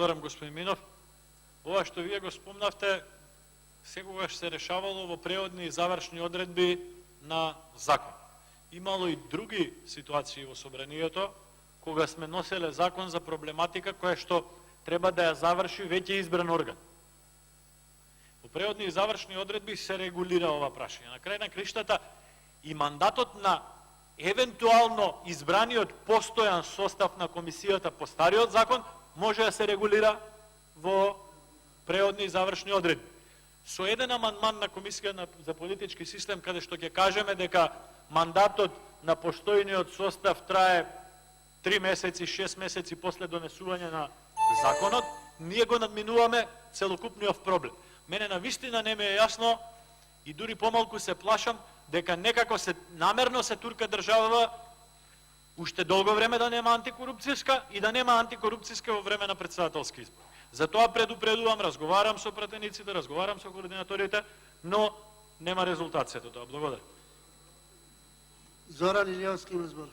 Благодарам, господин Минов. Ова што вие го спомнавте, секогаш се решавало во преодни и завршни одредби на закон. Имало и други ситуации во собранието, кога сме носеле закон за проблематика која што треба да ја заврши веќе избран орган. Во преодни и завршни одредби се регулира ова прашање. На крај на криштата и мандатот на евентуално избраниот постојан состав на комисијата по стариот закон може да се регулира во преодни и завршни одредби. Со еден амандман на Комисија за политички систем, каде што ќе кажеме дека мандатот на постојниот состав трае 3 месеци, 6 месеци после донесување на законот, ние го надминуваме целокупниот проблем. Мене навистина не ми е јасно и дури помалку се плашам дека некако се намерно се турка државава уште долго време да нема антикорупцијска и да нема антикорупцијска во време на председателски избори. Затоа предупредувам, разговарам со пратениците, разговарам со координаторите, но нема резултат сето тоа. Благодарам. Зоран Илиевски има збор.